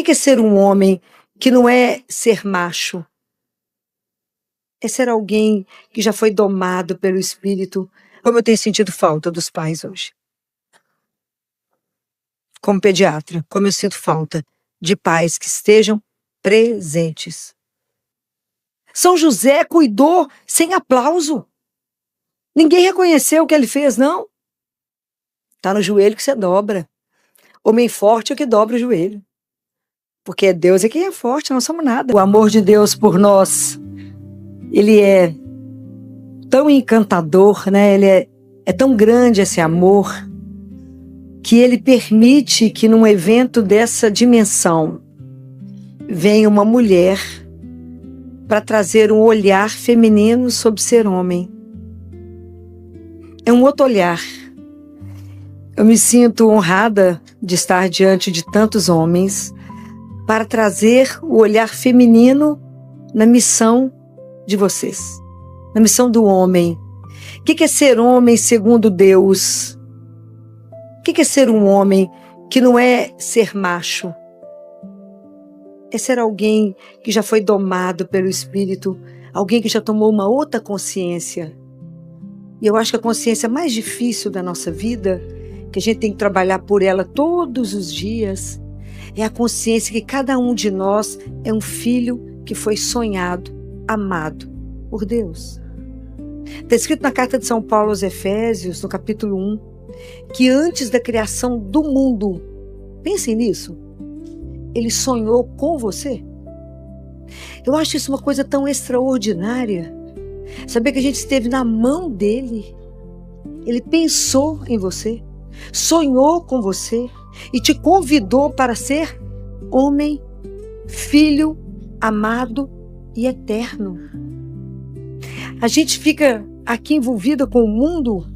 que é ser um homem que não é ser macho? É ser alguém que já foi domado pelo espírito, como eu tenho sentido falta dos pais hoje. Como pediatra, como eu sinto falta de pais que estejam presentes. São José cuidou sem aplauso. Ninguém reconheceu o que ele fez, não. Tá no joelho que você dobra. Homem forte é o que dobra o joelho. Porque Deus é quem é forte, não somos nada. O amor de Deus por nós, ele é tão encantador, né? Ele é tão grande esse amor, que ele permite que num evento dessa dimensão venha uma mulher para trazer um olhar feminino sobre ser homem. É um outro olhar. Eu me sinto honrada de estar diante de tantos homens para trazer o olhar feminino na missão de vocês, na missão do homem. O que é ser homem segundo Deus? O que é ser um homem que não é ser macho? É ser alguém que já foi domado pelo espírito, alguém que já tomou uma outra consciência. E eu acho que a consciência mais difícil da nossa vida, que a gente tem que trabalhar por ela todos os dias, é a consciência que cada um de nós é um filho que foi sonhado, amado por Deus. Está escrito na carta de São Paulo aos Efésios, no capítulo 1, que antes da criação do mundo, pensem nisso, ele sonhou com você. Eu acho isso uma coisa tão extraordinária. Saber que a gente esteve na mão dele. Ele pensou em você, sonhou com você e te convidou para ser homem, filho, amado e eterno. A gente fica aqui envolvida com o mundo,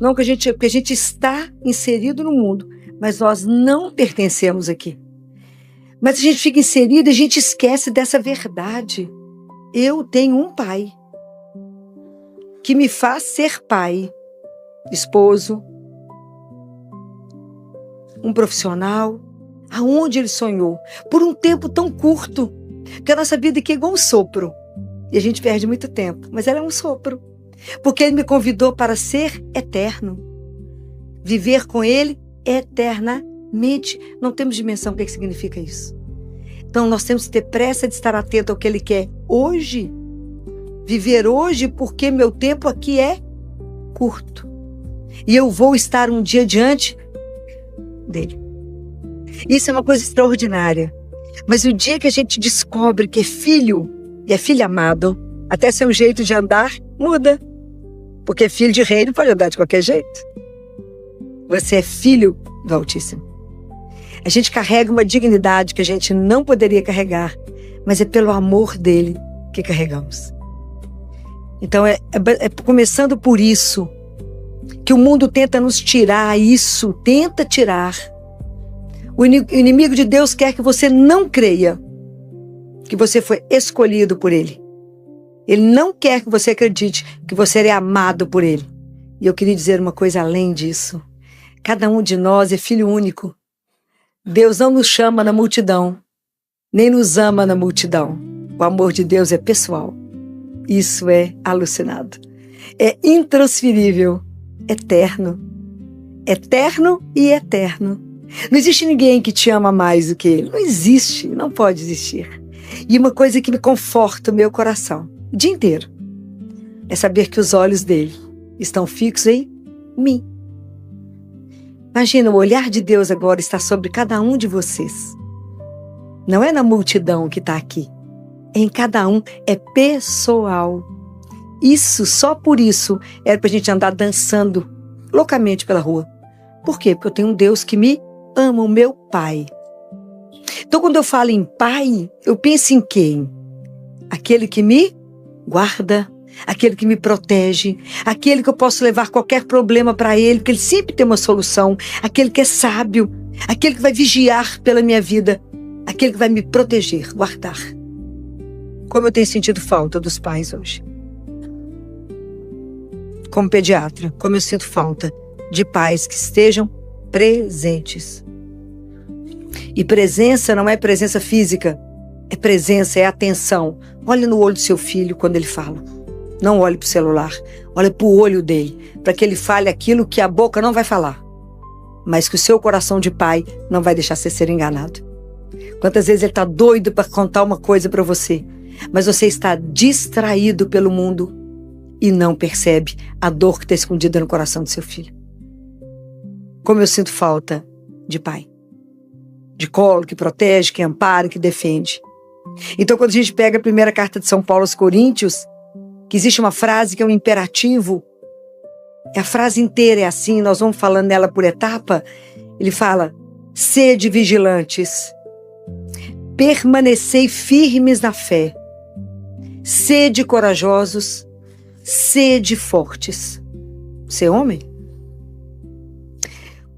não que porque a gente está inserido no mundo, mas nós não pertencemos aqui. Mas a gente fica inserido e a gente esquece dessa verdade. Eu tenho um pai que me faz ser pai, esposo, um profissional, aonde ele sonhou, por um tempo tão curto, que a nossa vida aqui é igual um sopro, e a gente perde muito tempo, mas ela é um sopro, porque ele me convidou para ser eterno, viver com ele eternamente. Não temos dimensão do que significa isso. Então nós temos que ter pressa de estar atento ao que ele quer hoje, viver hoje, porque meu tempo aqui é curto. E eu vou estar um dia diante dele. Isso é uma coisa extraordinária. Mas o dia que a gente descobre que é filho, e é filho amado, até seu jeito de andar muda. Porque filho de rei não pode andar de qualquer jeito. Você é filho do Altíssimo. A gente carrega uma dignidade que a gente não poderia carregar, mas é pelo amor dele que carregamos. Então é começando por isso que o mundo tenta nos tirar isso, tenta tirar. O inimigo de Deus quer que você não creia que você foi escolhido por ele. Ele não quer que você acredite que você é amado por ele. E eu queria dizer uma coisa além disso. Cada um de nós é filho único. Deus não nos chama na multidão, nem nos ama na multidão. O amor de Deus é pessoal. Isso é alucinado. É intransferível, eterno. Eterno e eterno. Não existe ninguém que te ama mais do que ele. Não existe, não pode existir. E uma coisa que me conforta o meu coração, o dia inteiro, é saber que os olhos dele estão fixos em mim. Imagina, o olhar de Deus agora está sobre cada um de vocês. Não é na multidão que está aqui. É em cada um, é pessoal. Isso, só por isso, era para a gente andar dançando loucamente pela rua. Por quê? Porque eu tenho um Deus que me ama, o meu Pai. Então, quando eu falo em Pai, eu penso em quem? Aquele que me guarda, aquele que me protege, aquele que eu posso levar qualquer problema para ele, porque ele sempre tem uma solução, aquele que é sábio, aquele que vai vigiar pela minha vida, aquele que vai me proteger, guardar. Como eu tenho sentido falta dos pais hoje. Como pediatra, como eu sinto falta de pais que estejam presentes. E presença não é presença física, é presença, é atenção. Olha no olho do seu filho quando ele fala. Não olhe para o celular, olha para o olho dele, para que ele fale aquilo que a boca não vai falar, mas que o seu coração de pai não vai deixar você ser enganado. Quantas vezes ele está doido para contar uma coisa para você, mas você está distraído pelo mundo e não percebe a dor que está escondida no coração do seu filho. Como eu sinto falta de pai, de colo, que protege, que ampara, que defende. Então, quando a gente pega a primeira carta de São Paulo aos Coríntios, que existe uma frase que é um imperativo, a frase inteira é assim, nós vamos falando nela por etapa. Ele fala: sede vigilantes, permanecei firmes na fé, sede corajosos, sede fortes. Você é homem?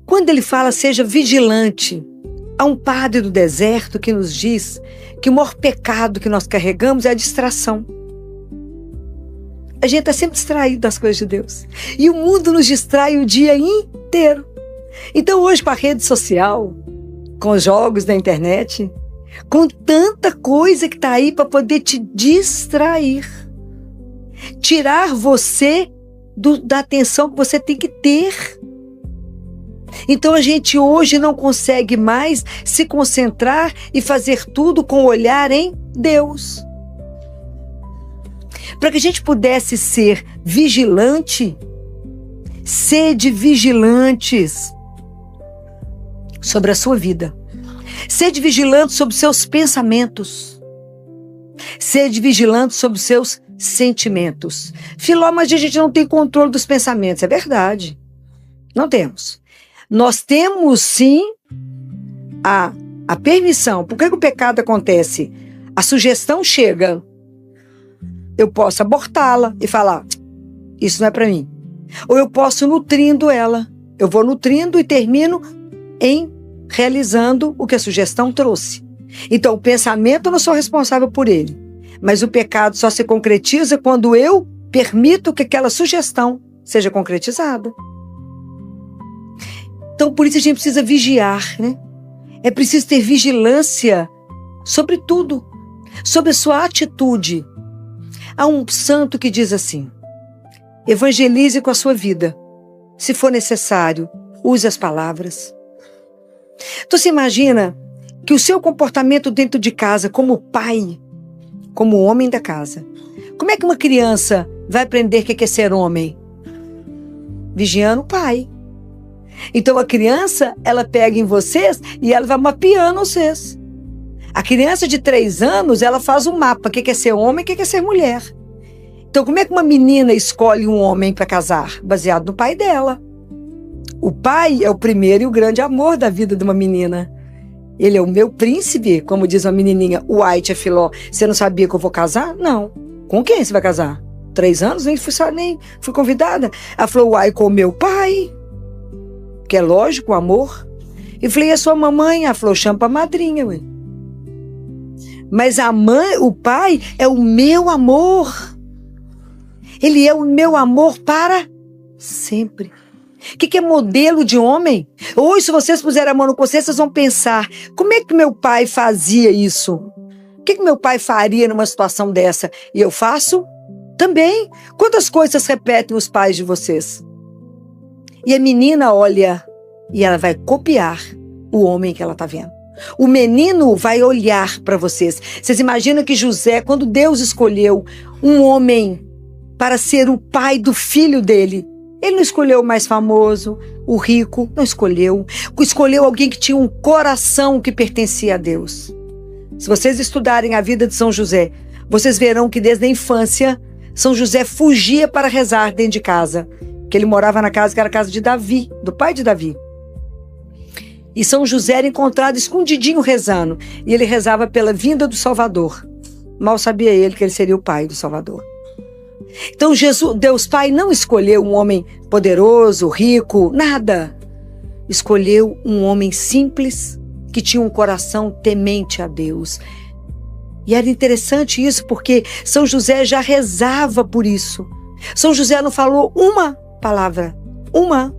Quando ele fala seja vigilante, há um padre do deserto que nos diz que o maior pecado que nós carregamos é a distração. A gente está sempre distraído das coisas de Deus. E o mundo nos distrai o dia inteiro. Então hoje, com a rede social, com os jogos da internet, com tanta coisa que está aí para poder te distrair, tirar você da atenção que você tem que ter. Então a gente hoje não consegue mais se concentrar e fazer tudo com o olhar em Deus. Para que a gente pudesse ser vigilante, sede vigilantes sobre a sua vida. Sede vigilante sobre seus pensamentos. Sede vigilante sobre seus sentimentos. Filó, mas a gente não tem controle dos pensamentos. É verdade. Não temos. Nós temos sim a permissão. Por que o pecado acontece? A sugestão chega. Eu posso abortá-la e falar: isso não é para mim. Ou eu posso nutrindo ela. Eu vou nutrindo e termino em realizando o que a sugestão trouxe. Então, o pensamento eu não sou responsável por ele. Mas o pecado só se concretiza quando eu permito que aquela sugestão seja concretizada. Então, por isso a gente precisa vigiar, né? É preciso ter vigilância sobre tudo, sobre a sua atitude. Há um santo que diz assim: evangelize com a sua vida. Se for necessário, use as palavras. Então, você imagina que o seu comportamento dentro de casa, como pai, como homem da casa, como é que uma criança vai aprender o que é ser homem? Vigiando o pai. Então a criança, ela pega em vocês e ela vai mapeando vocês. A criança de 3 anos, ela faz um mapa, o que é ser homem e o que é ser mulher. Então como é que uma menina escolhe um homem para casar? Baseado no pai dela. O pai é o primeiro e o grande amor da vida de uma menina. Ele é o meu príncipe, como diz uma menininha. Uai, tia Filó, você não sabia que eu vou casar? Não. Com quem você vai casar? 3 anos? Nem fui convidada. Ela falou: uai, com o meu pai. Que é lógico, o amor. E falei: a sua mamãe? Ela falou: chama pra madrinha, ué. Mas a mãe, o pai é o meu amor. Ele é o meu amor para sempre. O que é modelo de homem? Hoje, se vocês puserem a mão no consciência, vocês vão pensar: como é que meu pai fazia isso? O que meu pai faria numa situação dessa? E eu faço também. Quantas coisas repetem os pais de vocês? E a menina olha e ela vai copiar o homem que ela está vendo. O menino vai olhar para vocês. Vocês imaginam que José, quando Deus escolheu um homem para ser o pai do filho dele, ele não escolheu o mais famoso, o rico, não escolheu. Escolheu alguém que tinha um coração que pertencia a Deus. Se vocês estudarem a vida de São José, vocês verão que desde a infância, São José fugia para rezar dentro de casa. Que ele morava na casa que era a casa de Davi, do pai de Davi. E São José era encontrado escondidinho rezando. E ele rezava pela vinda do Salvador. Mal sabia ele que ele seria o pai do Salvador. Então Deus Pai não escolheu um homem poderoso, rico, nada. Escolheu um homem simples, que tinha um coração temente a Deus. E era interessante isso, porque São José já rezava por isso. São José não falou uma palavra, uma,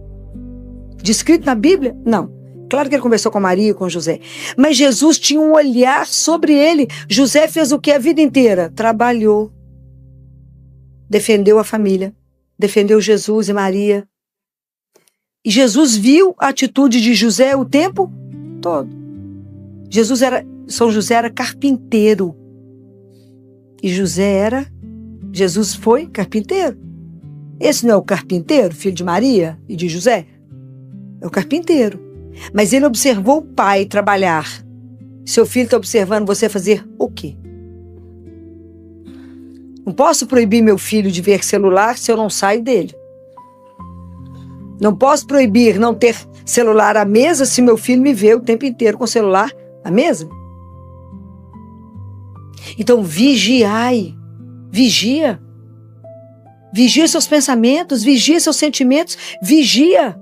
descrito na Bíblia? Não. Claro que ele conversou com Maria e com José. Mas Jesus tinha um olhar sobre ele. José fez o que a vida inteira? Trabalhou. Defendeu a família. Defendeu Jesus e Maria. E Jesus viu a atitude de José o tempo todo. São José era carpinteiro. E Jesus foi carpinteiro. Esse não é o carpinteiro, filho de Maria e de José? É o carpinteiro. Mas ele observou o pai trabalhar. Seu filho está observando você fazer o quê? Não posso proibir meu filho de ver celular se eu não saio dele. Não posso proibir não ter celular à mesa se meu filho me vê o tempo inteiro com o celular à mesa. Então, vigiai. Vigia. Vigia seus pensamentos, vigia seus sentimentos, vigia.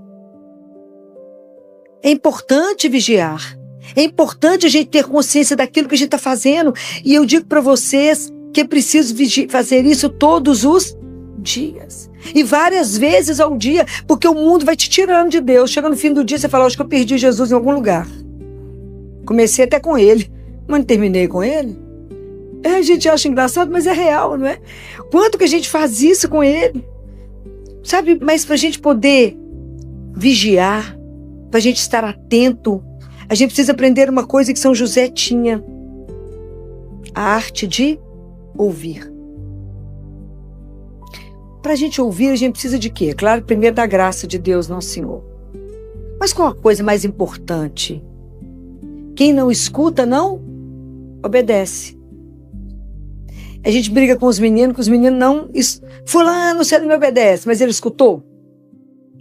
É importante vigiar. É importante a gente ter consciência daquilo que a gente está fazendo. E eu digo para vocês que é preciso fazer isso todos os dias. E várias vezes ao dia, porque o mundo vai te tirando de Deus. Chega no fim do dia, você fala, acho que eu perdi Jesus em algum lugar. Comecei até com ele, mas não terminei com ele. A gente acha engraçado, mas é real, não é? Quanto que a gente faz isso com ele? Sabe, mas para a gente poder vigiar, para a gente estar atento, a gente precisa aprender uma coisa que São José tinha. A arte de ouvir. Para a gente ouvir, a gente precisa de quê? Claro, primeiro da graça de Deus, nosso Senhor. Mas qual a coisa mais importante? Quem não escuta, não obedece. A gente briga com os meninos, que os meninos não... Fulano, você não me obedece, mas ele escutou?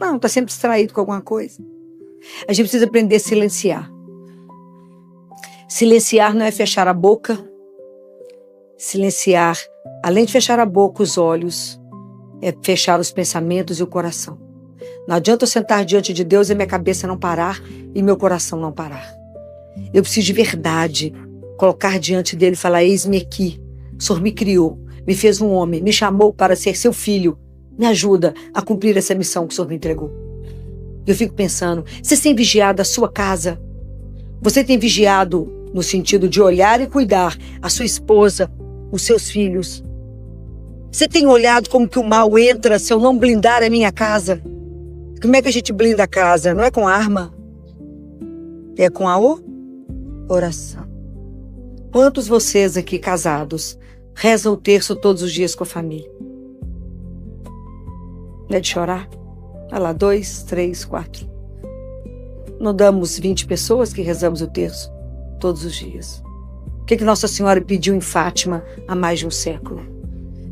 Não, está sempre distraído com alguma coisa. A gente precisa aprender a silenciar. Silenciar não é fechar a boca. Silenciar, além de fechar a boca, os olhos, é fechar os pensamentos e o coração. Não adianta eu sentar diante de Deus e minha cabeça não parar e meu coração não parar. Eu preciso de verdade colocar diante dele e falar, eis-me aqui. O Senhor me criou, me fez um homem, me chamou para ser seu filho. Me ajuda a cumprir essa missão que o Senhor me entregou. Eu fico pensando, você tem vigiado a sua casa? Você tem vigiado no sentido de olhar e cuidar a sua esposa, os seus filhos? Você tem olhado como que o mal entra se eu não blindar a minha casa? Como é que a gente blinda a casa? Não é com arma, é com a oração. Quantos vocês aqui casados rezam o terço todos os dias com a família? Não é de chorar? Olha lá, 2, 3, 4. Não damos 20 pessoas que rezamos o terço todos os dias. O que Nossa Senhora pediu em Fátima há mais de um século?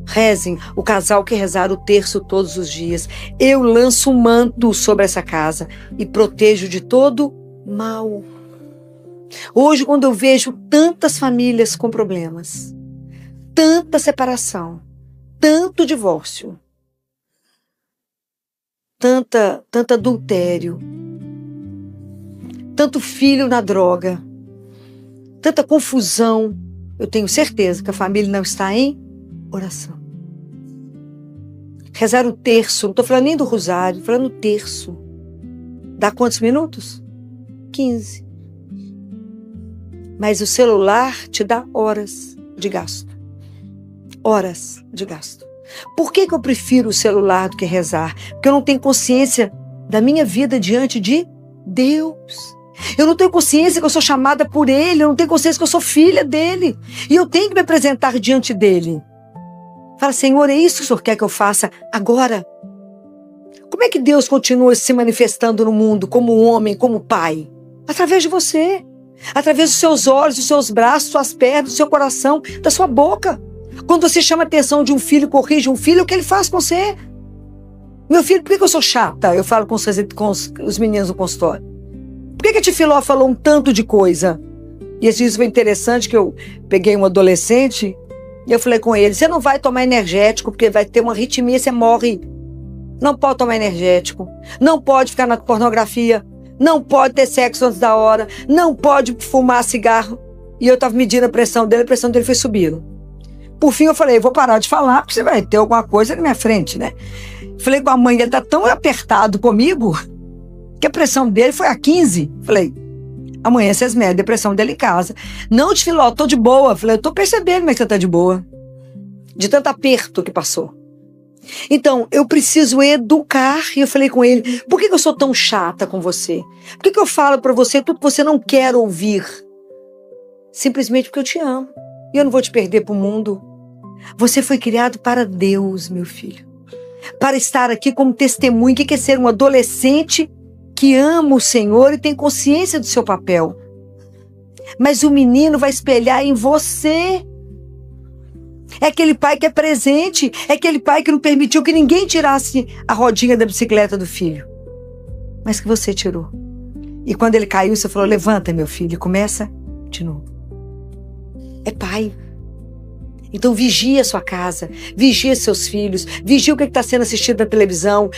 Rezem, o casal que rezar o terço todos os dias. Eu lanço um manto sobre essa casa e protejo de todo mal. Hoje, quando eu vejo tantas famílias com problemas, tanta separação, tanto divórcio, tanto adultério, tanto filho na droga, tanta confusão, eu tenho certeza que a família não está em oração. Rezar o terço, não estou falando nem do rosário, estou falando do terço. Dá quantos minutos? 15. Mas o celular te dá horas de gasto. Horas de gasto. Por que eu prefiro o celular do que rezar? Porque eu não tenho consciência da minha vida diante de Deus. Eu não tenho consciência que eu sou chamada por Ele. Eu não tenho consciência que eu sou filha dEle. E eu tenho que me apresentar diante dEle. Fala, Senhor, é isso que o Senhor quer que eu faça agora? Como é que Deus continua se manifestando no mundo como homem, como pai? Através de você. Através dos seus olhos, dos seus braços, suas pernas, do seu coração, da sua boca. Quando você chama a atenção de um filho, corrige um filho, o que ele faz com você? Meu filho, por que eu sou chata? Eu falo com os meninos no consultório. Por que a tia Filó falou um tanto de coisa? E isso foi interessante, que eu peguei um adolescente e eu falei com ele, você não vai tomar energético, porque vai ter uma arritmia, você morre. Não pode tomar energético, não pode ficar na pornografia, não pode ter sexo antes da hora, não pode fumar cigarro. E eu estava medindo a pressão dele foi subindo. Por fim eu falei, vou parar de falar, porque você vai ter alguma coisa na minha frente, né? Falei com a mãe, ele tá tão apertado comigo, que a pressão dele foi a 15. Falei, amanhã vocês medem a depressão dele em casa. Não, Filó, tô de boa. Falei, eu tô percebendo como é que você tá de boa. De tanto aperto que passou. Então, eu preciso educar. E eu falei com ele, por que eu sou tão chata com você? Por que eu falo pra você tudo que você não quer ouvir? Simplesmente porque eu te amo. E eu não vou te perder pro mundo. Você foi criado para Deus, meu filho. Para estar aqui como testemunho. O que é ser um adolescente que ama o Senhor e tem consciência do seu papel? Mas o menino vai espelhar em você. É aquele pai que é presente. É aquele pai que não permitiu que ninguém tirasse a rodinha da bicicleta do filho. Mas que você tirou. E quando ele caiu, você falou, levanta, meu filho, e começa de novo. É pai. Então vigia a sua casa, vigia seus filhos, vigia o que está sendo assistido na televisão.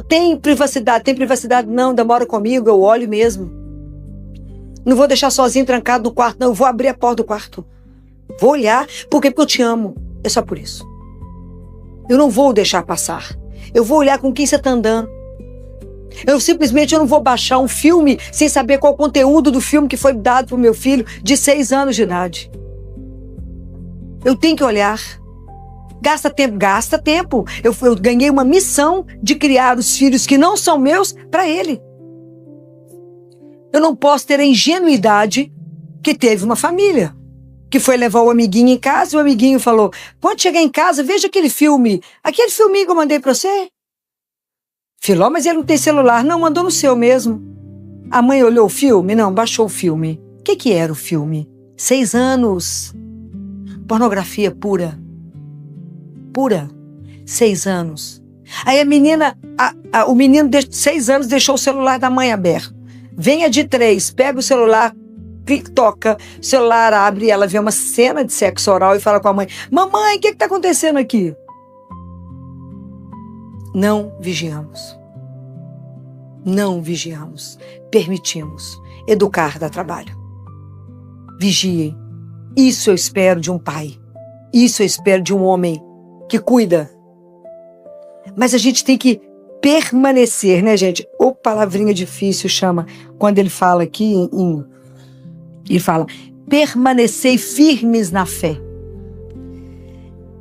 Tem privacidade? Tem privacidade? Não, ainda mora comigo, eu olho mesmo. Não vou deixar sozinho trancado no quarto, não, eu vou abrir a porta do quarto. Vou olhar, por quê? Porque eu te amo. É só por isso. Eu não vou deixar passar. Eu vou olhar com quem você está andando. Eu simplesmente não vou baixar um filme sem saber qual o conteúdo do filme que foi dado para o meu filho de 6 anos de idade. Eu tenho que olhar. Gasta tempo? Gasta tempo. Eu ganhei uma missão de criar os filhos que não são meus para ele. Eu não posso ter a ingenuidade que teve uma família. Que foi levar o amiguinho em casa e o amiguinho falou, quando chegar em casa, veja aquele filme. Aquele filminho que eu mandei para você. Filó, mas ele não tem celular. Não, mandou no seu mesmo. A mãe olhou o filme? Não, baixou o filme. O que era o filme? 6 anos. Pornografia pura. Pura. 6 anos. Aí a menina, o menino de 6 anos deixou o celular da mãe aberto. Vem a de 3, pega o celular, toca, o celular abre, ela vê uma cena de sexo oral e fala com a mãe, mamãe, o que está acontecendo aqui? Não vigiamos. Não vigiamos. Permitimos. Educar dá trabalho. Vigiem. Isso eu espero de um pai. Isso eu espero de um homem que cuida. Mas a gente tem que permanecer, né, gente? Ou palavrinha difícil chama, quando ele fala aqui, ele fala, permanecer firmes na fé.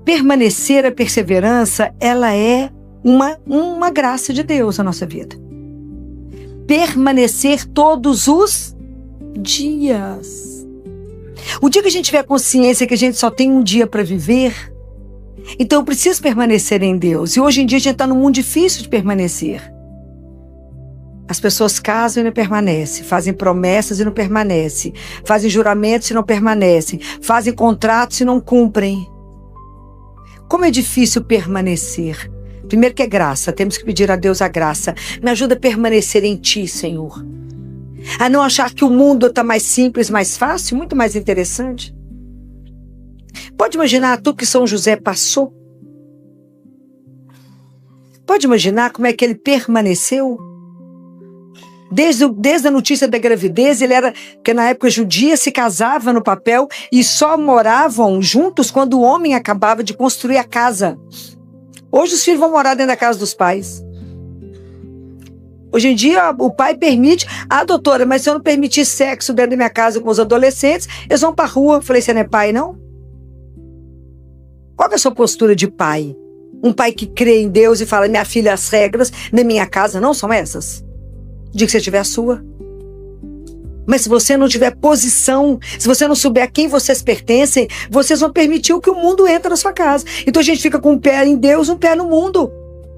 Permanecer, a perseverança, ela é uma graça de Deus na nossa vida. Permanecer todos os dias. O dia que a gente tiver consciência que a gente só tem um dia para viver, então eu preciso permanecer em Deus. E hoje em dia a gente está num mundo difícil de permanecer. As pessoas casam e não permanecem, fazem promessas e não permanecem, fazem juramentos e não permanecem, fazem contratos e não cumprem. Como é difícil permanecer. Primeiro que é graça, temos que pedir a Deus a graça. Me ajuda a permanecer em Ti, Senhor. A não achar que o mundo está mais simples, mais fácil, muito mais interessante. Pode imaginar tudo que São José passou? Pode imaginar como é que ele permaneceu? Desde a notícia da gravidez, ele era, porque na época judia se casava no papel e só moravam juntos quando o homem acabava de construir a casa. Hoje os filhos vão morar dentro da casa dos pais. Hoje em dia o pai permite, doutora, mas se eu não permitir sexo dentro da minha casa com os adolescentes, eles vão pra rua. Eu falei, você não é pai, não? Qual é a sua postura de pai? Um pai que crê em Deus e fala, minha filha, as regras na minha casa não são essas. O dia que você tiver a sua. Mas se você não tiver posição, se você não souber a quem vocês pertencem, vocês vão permitir que o mundo entre na sua casa. Então a gente fica com um pé em Deus, um pé no mundo.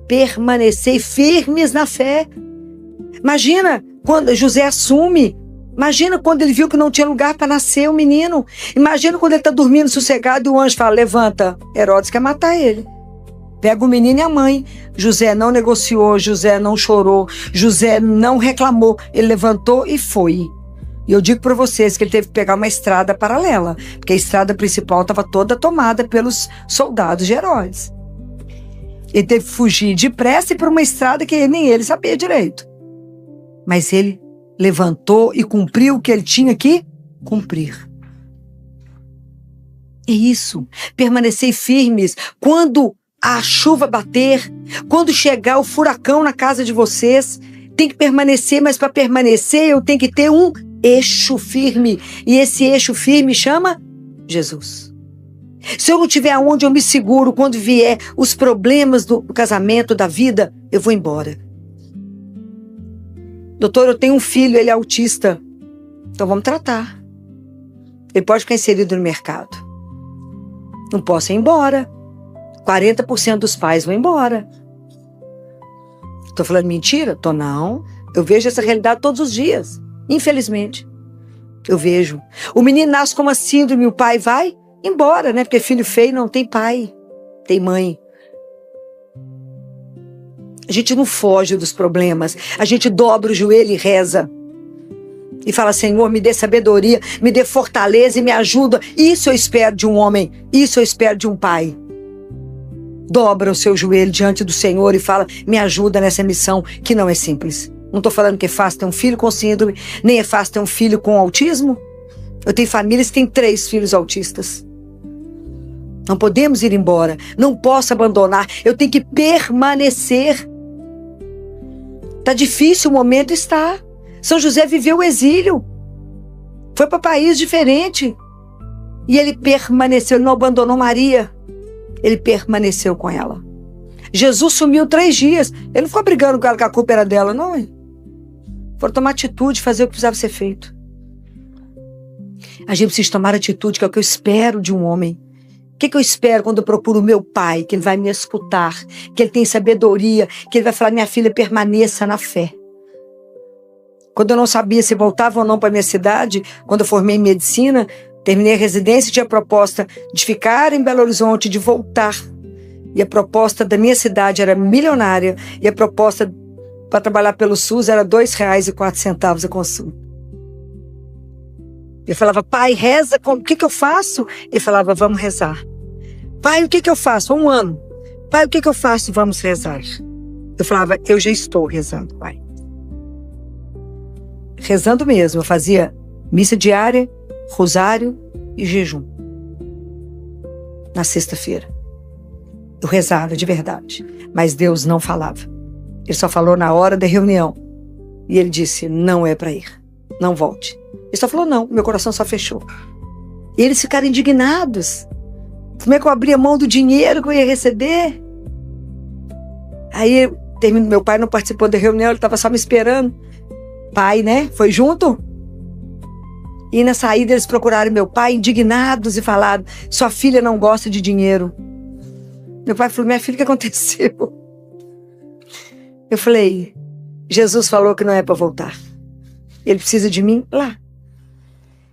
Permanecer firmes na fé. Imagina quando José assume. Imagina quando ele viu que não tinha lugar para nascer o menino. Imagina quando ele está dormindo sossegado e o anjo fala, levanta. Herodes quer matar ele. Pega o menino e a mãe. José não negociou, José não chorou, José não reclamou. Ele levantou e foi. E eu digo para vocês que ele teve que pegar uma estrada paralela, porque a estrada principal estava toda tomada pelos soldados de Herodes. Ele teve que fugir depressa e por uma estrada que nem ele sabia direito. Mas ele levantou e cumpriu o que ele tinha que cumprir. É isso. Permanecer firmes. Quando a chuva bater, quando chegar o furacão na casa de vocês, Tem que permanecer, mas para permanecer eu tenho que ter um eixo firme. E esse eixo firme chama Jesus. Se eu não tiver onde eu me seguro quando vier os problemas do casamento, da vida, eu vou embora. Doutor, eu tenho um filho, ele é autista. Então vamos tratar. Ele pode ficar inserido no mercado. Não posso ir embora. 40% dos pais vão embora. Estou falando mentira? Tô não. Eu vejo essa realidade todos os dias. Infelizmente. Eu vejo. O menino nasce com uma síndrome, o pai vai embora, né? Porque filho feio não tem pai, tem mãe. A gente não foge dos problemas. A gente dobra o joelho e reza. E fala, Senhor, me dê sabedoria, me dê fortaleza e me ajuda. Isso eu espero de um homem. Isso eu espero de um pai. Dobra o seu joelho diante do Senhor e fala, me ajuda nessa missão que não é simples. Não estou falando que é fácil ter um filho com síndrome, nem é fácil ter um filho com autismo. Eu tenho famílias que têm 3 filhos autistas. Não podemos ir embora. Não posso abandonar. Eu tenho que permanecer. Está difícil o momento, está. São José viveu o exílio. Foi para país diferente. E ele permaneceu, ele não abandonou Maria. Ele permaneceu com ela. Jesus sumiu 3 dias. Ele não ficou brigando com ela que a culpa era dela, não. Foram tomar atitude, fazer o que precisava ser feito. A gente precisa tomar atitude, que é o que eu espero de um homem. O que eu espero quando eu procuro o meu pai? Que ele vai me escutar, que ele tem sabedoria, que ele vai falar, minha filha, permaneça na fé. Quando eu não sabia se voltava ou não para a minha cidade, quando eu formei em medicina, terminei a residência e tinha a proposta de ficar em Belo Horizonte, de voltar. E a proposta da minha cidade era milionária, e a proposta para trabalhar pelo SUS era R$2,04 a consulta. Eu falava, pai, reza, o que eu faço? Ele falava, vamos rezar. Pai, o que eu faço? 1 ano. Pai, o que eu faço? Vamos rezar. Eu falava, eu já estou rezando, pai. Rezando mesmo. Eu fazia missa diária, rosário e jejum. Na sexta-feira. Eu rezava de verdade. Mas Deus não falava. Ele só falou na hora da reunião. E ele disse, não é para ir. Não volte. Ele só falou não, meu coração só fechou. E eles ficaram indignados. Como é que eu abria mão do dinheiro que eu ia receber? Aí, meu pai não participou da reunião, ele estava só me esperando. Pai, né? Foi junto? E na saída eles procuraram meu pai, indignados, e falaram, sua filha não gosta de dinheiro. Meu pai falou, minha filha, o que aconteceu? Eu falei, Jesus falou que não é para voltar. Ele precisa de mim lá.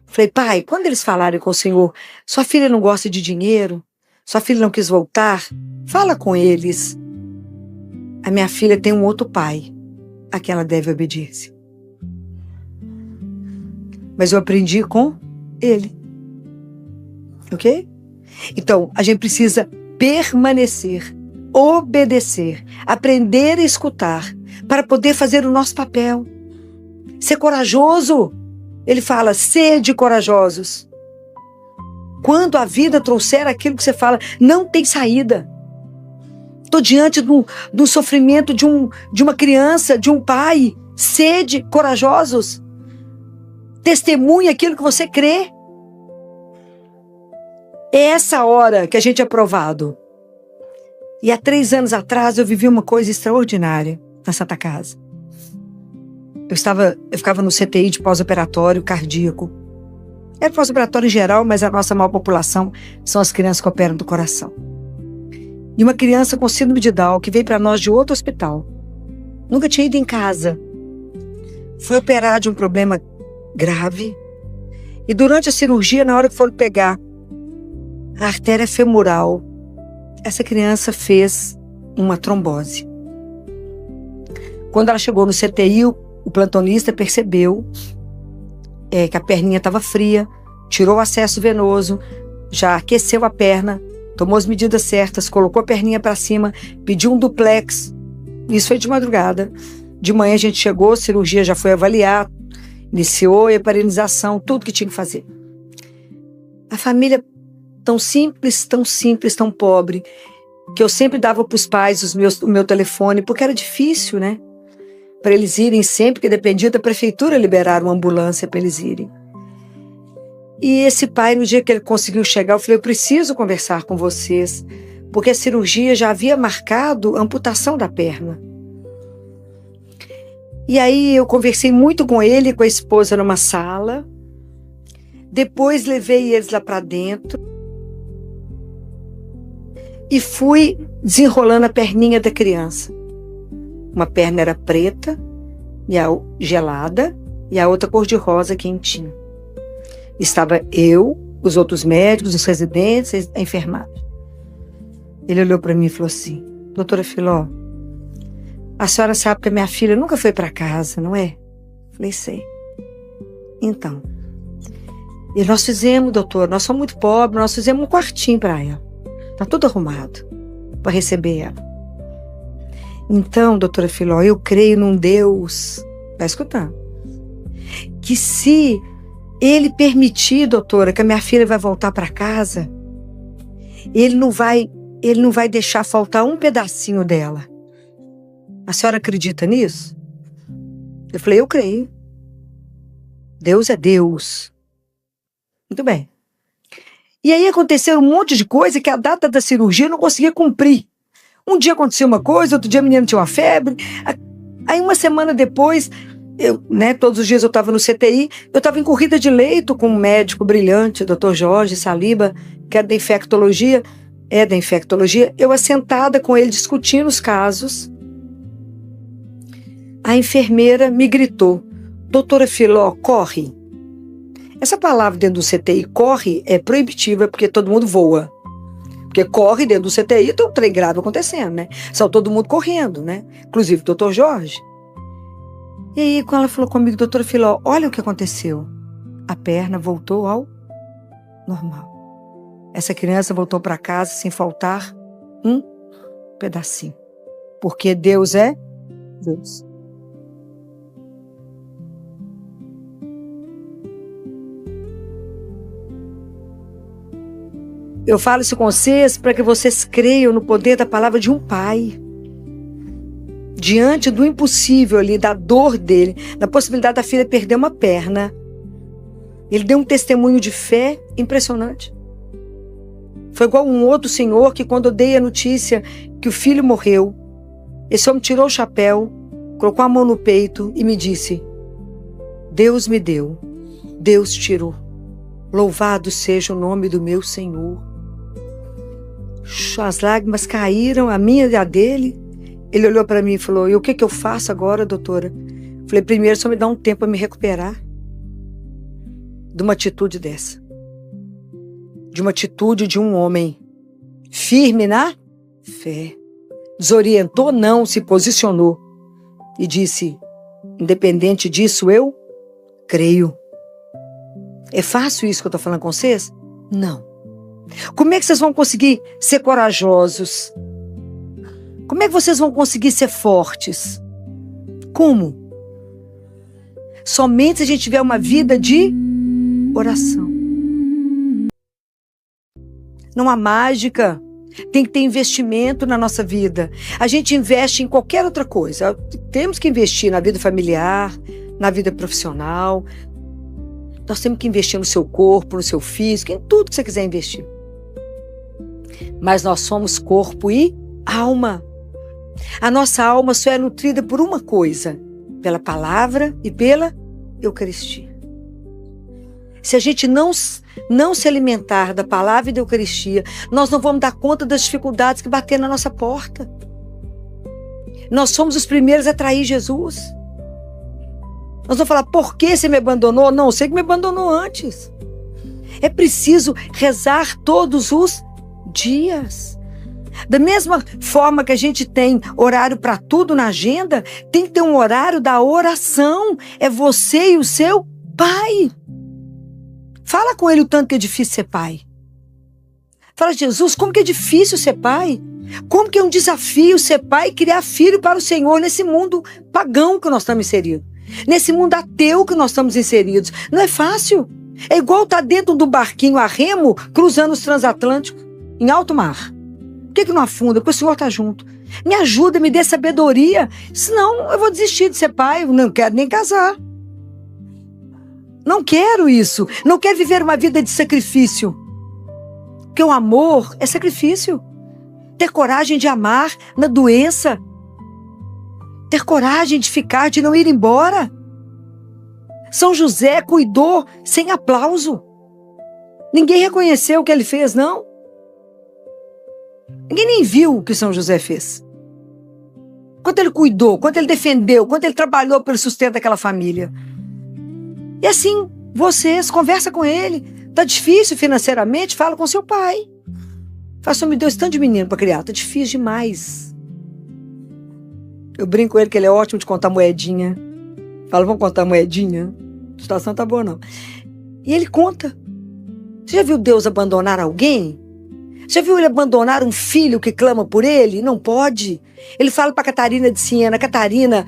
Falei, pai, quando eles falarem com o Senhor, sua filha não gosta de dinheiro, sua filha não quis voltar, fala com eles. A minha filha tem um outro pai, a quem ela deve obediência. Mas eu aprendi com ele. Ok? Então, a gente precisa permanecer, obedecer, aprender a escutar, para poder fazer o nosso papel. Ser corajoso. Ele fala, sede corajosos. Quando a vida trouxer aquilo que você fala, não tem saída. Estou diante do sofrimento de uma criança, de um pai. Sede corajosos. Testemunhe aquilo que você crê. É essa hora que a gente é provado. E há 3 anos atrás eu vivi uma coisa extraordinária na Santa Casa. Eu ficava no CTI de pós-operatório cardíaco. Era pós-operatório em geral, mas a nossa maior população são as crianças que operam do coração. E uma criança com síndrome de Down que veio para nós de outro hospital. Nunca tinha ido em casa. Foi operar de um problema grave. E durante a cirurgia, na hora que foram pegar a artéria femoral, essa criança fez uma trombose. Quando ela chegou no CTI, o plantonista percebeu que a perninha estava fria, tirou o acesso venoso, já aqueceu a perna, tomou as medidas certas, colocou a perninha para cima, pediu um duplex. Isso foi de madrugada. De manhã a gente chegou, a cirurgia já foi avaliar, iniciou a heparinização, tudo que tinha que fazer. A família tão simples, tão pobre, que eu sempre dava para os pais o meu telefone, porque era difícil, né? para eles irem sempre, que dependia da prefeitura liberar uma ambulância para eles irem. E esse pai, no dia que ele conseguiu chegar, eu falei, eu preciso conversar com vocês, porque a cirurgia já havia marcado a amputação da perna. E aí eu conversei muito com ele e com a esposa numa sala. Depois levei eles lá para dentro e fui desenrolando a perninha da criança. Uma perna era preta, e a gelada, e a outra cor-de-rosa quentinha. Estava eu, os outros médicos, os residentes, a enfermagem. Ele olhou para mim e falou assim, doutora Filó, a senhora sabe que a minha filha nunca foi para casa, não é? Falei, sei. Então, e nós fizemos, doutor, nós somos muito pobres, nós fizemos um quartinho para ela. Tá tudo arrumado para receber ela. Então, doutora Filó, eu creio num Deus, tá escutando, que se Ele permitir, doutora, que a minha filha vai voltar para casa, Ele não vai deixar faltar um pedacinho dela. A senhora acredita nisso? Eu falei, eu creio. Deus é Deus. Muito bem. E aí aconteceu um monte de coisa que a data da cirurgia eu não conseguia cumprir. Um dia aconteceu uma coisa, outro dia a menina tinha uma febre. Aí uma semana depois, todos os dias eu estava no CTI, eu estava em corrida de leito com um médico brilhante, Dr. Jorge Saliba, que era da infectologia, eu assentada com ele discutindo os casos. A enfermeira me gritou, doutora Filó, corre. Essa palavra dentro do CTI, corre, é proibitiva, porque todo mundo voa. Porque corre dentro do CTI, tem um trem grave acontecendo, né? Só todo mundo correndo, né? Inclusive o doutor Jorge. E aí, quando ela falou comigo, doutora Filó, olha o que aconteceu. A perna voltou ao normal. Essa criança voltou para casa sem faltar um pedacinho. Porque Deus é Deus. Eu falo isso com vocês para que vocês creiam no poder da palavra de um pai. Diante do impossível ali, da dor dele, da possibilidade da filha perder uma perna, ele deu um testemunho de fé impressionante. Foi igual um outro senhor que, quando eu dei a notícia que o filho morreu, esse homem tirou o chapéu, colocou a mão no peito e me disse, Deus me deu, Deus tirou. Louvado seja o nome do meu Senhor. As lágrimas caíram, a minha e a dele. Ele olhou para mim e falou, e o que eu faço agora, doutora? Falei, primeiro só me dá um tempo para me recuperar de uma atitude dessa. De uma atitude de um homem firme na fé. Desorientou, não, se posicionou. E disse, independente disso, eu creio. É fácil isso que eu estou falando com vocês? Não. Como é que vocês vão conseguir ser corajosos? Como é que vocês vão conseguir ser fortes? Como? Somente se a gente tiver uma vida de oração. Não há mágica. Tem que ter investimento na nossa vida. A gente investe em qualquer outra coisa. Temos que investir na vida familiar, na vida profissional. Nós temos que investir no seu corpo, no seu físico, em tudo que você quiser investir. Mas nós somos corpo e alma. A nossa alma só é nutrida por uma coisa, pela palavra e pela Eucaristia. Se a gente não se alimentar da palavra e da Eucaristia, nós não vamos dar conta das dificuldades que bater na nossa porta. Nós somos os primeiros a trair Jesus. Nós vamos falar, por que você me abandonou? Não, você que me abandonou antes. É preciso rezar todos os dias. Da mesma forma que a gente tem horário para tudo na agenda, tem que ter um horário da oração. É você e o seu pai. Fala com ele o tanto que é difícil ser pai. Fala, Jesus, como que é difícil ser pai? Como que é um desafio ser pai e criar filho para o Senhor nesse mundo pagão que nós estamos inseridos? Nesse mundo ateu que nós estamos inseridos. Não é fácil. É igual estar dentro do barquinho a remo, cruzando os transatlânticos, em alto mar. Por que não afunda? Porque o Senhor está junto. Me ajuda, me dê sabedoria. Senão eu vou desistir de ser pai. Eu não quero nem casar. Não quero isso. Não quero viver uma vida de sacrifício. Porque o amor é sacrifício. Ter coragem de amar na doença. Ter coragem de ficar, de não ir embora. São José cuidou sem aplauso. Ninguém reconheceu o que ele fez, não. Ninguém nem viu o que São José fez. Quanto ele cuidou, quanto ele defendeu, quanto ele trabalhou pelo sustento daquela família. E assim, vocês, conversa com ele. Tá difícil financeiramente? Fala com seu pai. Fala, Senhor, me deu esse tanto de menino para criar. Tá difícil demais. Eu brinco com ele que ele é ótimo de contar moedinha. Fala, vamos contar moedinha? A situação tá boa, não. E ele conta. Você já viu Deus abandonar alguém? Já viu ele abandonar um filho que clama por ele? Não pode. Ele fala para Catarina de Siena, Catarina,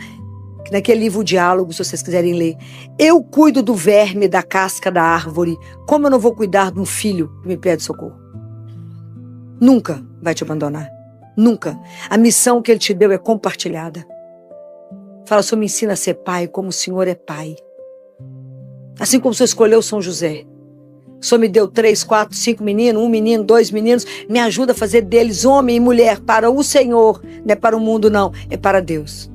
naquele livro Diálogo, se vocês quiserem ler, eu cuido do verme da casca da árvore, como eu não vou cuidar de um filho que me pede socorro? Nunca vai te abandonar. Nunca. A missão que ele te deu é compartilhada. Fala, Senhor, me ensina a ser pai como o Senhor é pai. Assim como o Senhor escolheu São José. O Senhor me deu 3, 4, 5 meninos, 1 menino, 2 meninos. Me ajuda a fazer deles homem e mulher para o Senhor. Não é para o mundo, não. É para Deus.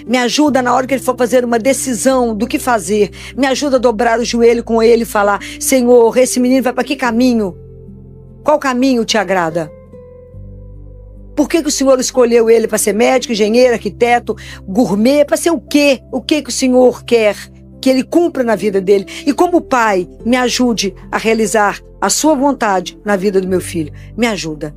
Me ajuda na hora que ele for fazer uma decisão do que fazer. Me ajuda a dobrar o joelho com ele e falar, Senhor, esse menino vai para que caminho? Qual caminho te agrada? Por que o Senhor escolheu ele para ser médico, engenheiro, arquiteto, gourmet? Para ser o quê? O que o Senhor quer que ele cumpra na vida dele? E como pai, me ajude a realizar a sua vontade na vida do meu filho. Me ajuda.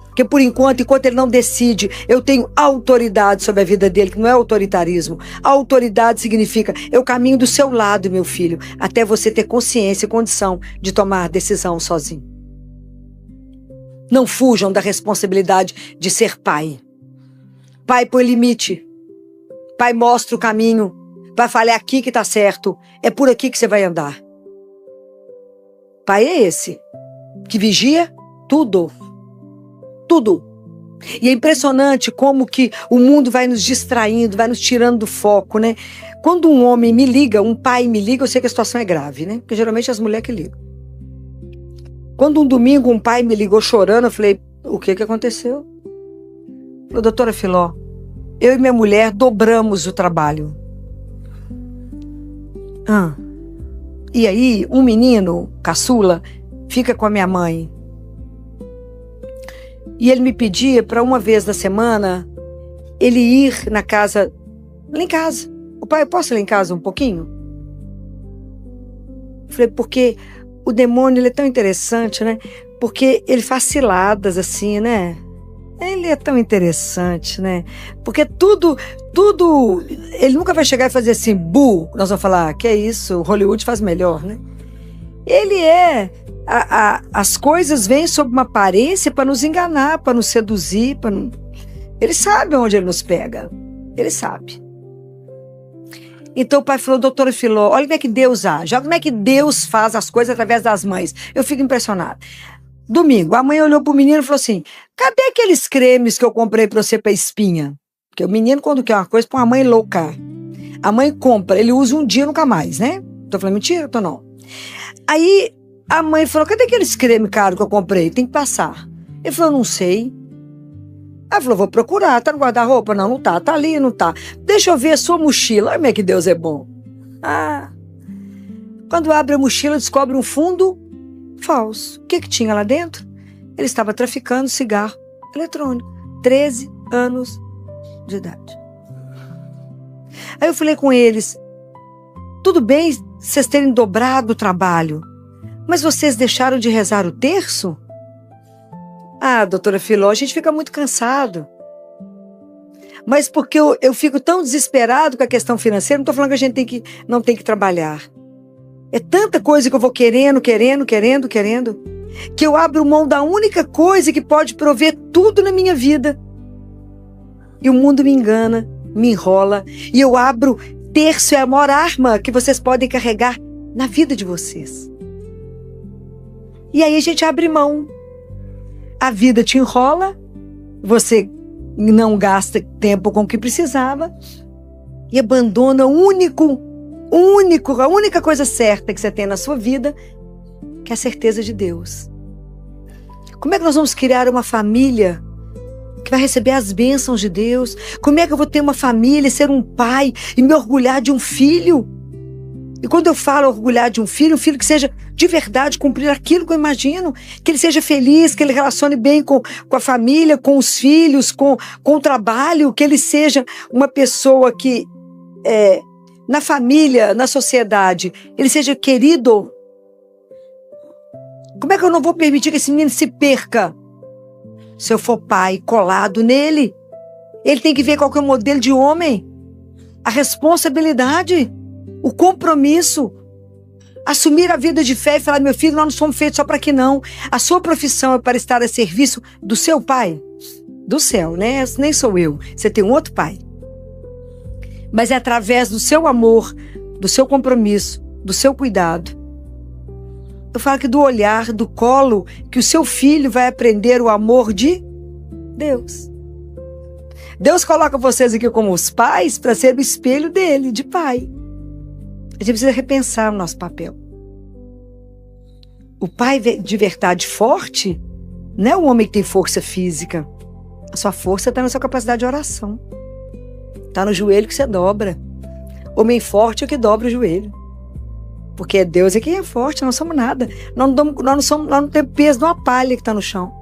Porque por enquanto ele não decide, eu tenho autoridade sobre a vida dele, que não é autoritarismo. Autoridade significa, eu caminho do seu lado, meu filho, até você ter consciência e condição de tomar decisão sozinho. Não fujam da responsabilidade de ser pai. Pai põe limite. Pai mostra o caminho. Vai falar, é aqui que está certo. É por aqui que você vai andar. Pai é esse, que vigia tudo. Tudo. E é impressionante como que o mundo vai nos distraindo, vai nos tirando do foco, né? Quando um homem me liga, um pai me liga, eu sei que a situação é grave, né? Porque geralmente é as mulheres que ligam. Quando um domingo um pai me ligou chorando, eu falei, o que aconteceu? Falei, doutora Filó, eu e minha mulher dobramos o trabalho. E aí, um menino, caçula, fica com a minha mãe. E ele me pedia para uma vez na semana, ele ir na casa, lá em casa. O pai, eu posso ir lá em casa um pouquinho? Eu falei, porque o demônio, ele é tão interessante, né? Porque ele faz ciladas assim, né? Ele é tão interessante, né? Porque tudo, ele nunca vai chegar e fazer assim, bu, nós vamos falar, que é isso, o Hollywood faz melhor, né? Ele as coisas vêm sob uma aparência para nos enganar, para nos seduzir, ele sabe onde ele nos pega, ele sabe. Então o pai falou, doutora Filó, olha como é que Deus age, olha como é que Deus faz as coisas através das mães. Eu fico impressionada. Domingo, a mãe olhou pro menino e falou assim, cadê aqueles cremes que eu comprei pra você pra espinha? Porque o menino, quando quer uma coisa, põe a mãe louca. A mãe compra, ele usa um dia, nunca mais, né? Tô falando mentira? Tô não. Aí a mãe falou, cadê aqueles cremes caros que eu comprei? Tem que passar. Ele falou, não sei. Ela falou, vou procurar, tá no guarda-roupa? Não, não tá, tá ali, não tá. Deixa eu ver a sua mochila, olha como é que Deus é bom. Quando abre a mochila, descobre um fundo falso. O que tinha lá dentro? Ele estava traficando cigarro eletrônico. 13 anos de idade. Aí eu falei com eles, tudo bem vocês terem dobrado o trabalho, mas vocês deixaram de rezar o terço? Doutora Filó, a gente fica muito cansado. Mas porque eu fico tão desesperado com a questão financeira, não estou falando que a gente não tem que trabalhar. É tanta coisa que eu vou querendo, que eu abro mão da única coisa que pode prover tudo na minha vida. E o mundo me engana, me enrola, e eu abro terço, é a maior arma que vocês podem carregar na vida de vocês. E aí a gente abre mão. A vida te enrola, você não gasta tempo com o que precisava e abandona a única coisa certa que você tem na sua vida, que é a certeza de Deus. Como é que nós vamos criar uma família que vai receber as bênçãos de Deus? Como é que eu vou ter uma família, ser um pai e me orgulhar de um filho? E quando eu falo orgulhar de um filho que seja de verdade cumprir aquilo que eu imagino, que ele seja feliz, que ele relacione bem com a família, com os filhos, com o trabalho, que ele seja uma pessoa que, na família, na sociedade, ele seja querido. Como é que eu não vou permitir que esse menino se perca? Se eu for pai colado nele, ele tem que ver qual que é o modelo de homem, a responsabilidade, o compromisso, assumir a vida de fé e falar: meu filho, nós não somos feitos só para que não. A sua profissão é para estar a serviço do seu pai, do céu, né? Nem sou eu, você tem um outro pai. Mas é através do seu amor, do seu compromisso, do seu cuidado. Eu falo que do olhar, do colo, que o seu filho vai aprender o amor de Deus. Deus coloca vocês aqui como os pais para ser o espelho dele, de pai. A gente precisa repensar o nosso papel. O pai de verdade forte não é um homem que tem força física. A sua força está na sua capacidade de oração. Está no joelho que você dobra. Homem forte é o que dobra o joelho. Porque Deus é quem é forte, nós não somos nada. Nós não temos peso de uma palha que está no chão.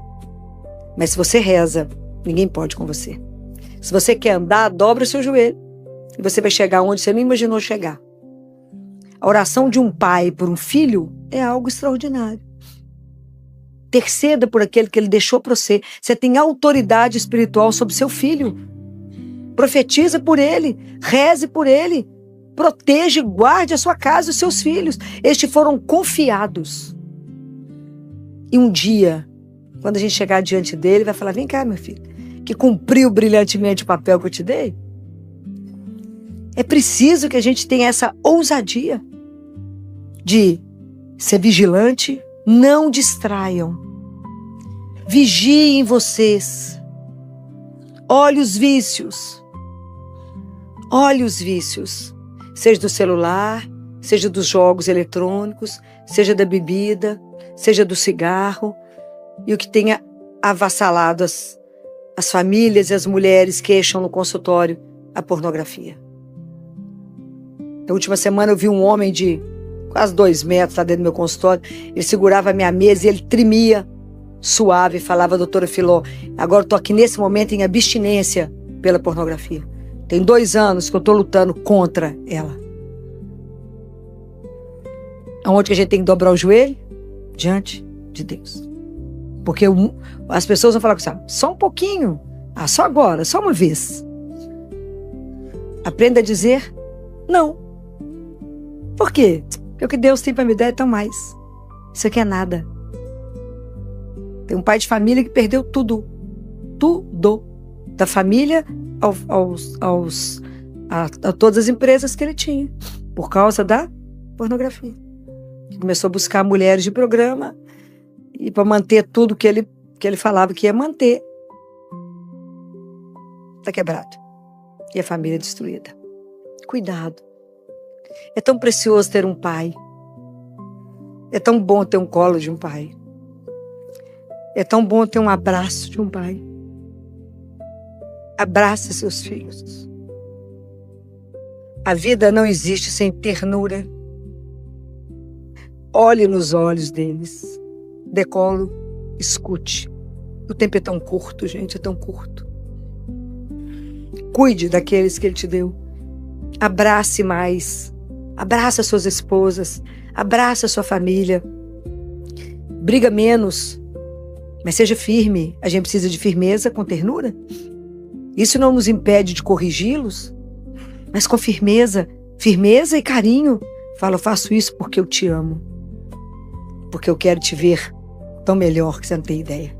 Mas se você reza, ninguém pode com você. Se você quer andar, dobra o seu joelho. E você vai chegar onde você não imaginou chegar. A oração de um pai por um filho é algo extraordinário. Interceda por aquele que ele deixou para você. Você tem autoridade espiritual sobre seu filho. Profetiza por ele, reze por ele. Proteja e guarde a sua casa e os seus filhos. Estes foram confiados. E um dia, quando a gente chegar diante dele, vai falar: vem cá, meu filho, que cumpriu brilhantemente o papel que eu te dei. É preciso que a gente tenha essa ousadia de ser vigilante. Não distraiam. Vigiem vocês. Olhe os vícios. Olhe os vícios. Seja do celular, seja dos jogos eletrônicos, seja da bebida, seja do cigarro. E o que tenha avassalado as famílias e as mulheres queixam no consultório: a pornografia. Na última semana eu vi um homem de quase 2 metros lá dentro do meu consultório. Ele segurava a minha mesa e ele tremia, suave, e falava: doutora Filó, agora eu estou aqui nesse momento em abstinência pela pornografia. Tem 2 anos que eu estou lutando contra ela. Aonde que a gente tem que dobrar o joelho? Diante de Deus. Porque as pessoas vão falar com você: só um pouquinho, só agora, só uma vez. Aprenda a dizer não. Por quê? Porque o que Deus tem para me dar é tão mais. Isso aqui é nada. Tem um pai de família que perdeu tudo. Tudo. Da família a todas as empresas que ele tinha. Por causa da pornografia. Começou a buscar mulheres de programa. E para manter tudo que ele falava que ia manter. Está quebrado. E a família destruída. Cuidado. É tão precioso ter um pai. É tão bom ter um colo de um pai. É tão bom ter um abraço de um pai. Abraça seus filhos. A vida não existe sem ternura. Olhe nos olhos deles. Dê colo, escute. O tempo é tão curto, gente, é tão curto. Cuide daqueles que ele te deu. Abrace mais. Abraça suas esposas. Abraça sua família. Briga menos. Mas seja firme. A gente precisa de firmeza com ternura. Isso não nos impede de corrigi-los. Mas com firmeza. Firmeza e carinho. Fala: eu faço isso porque eu te amo. Porque eu quero te ver tão melhor que você não tem ideia.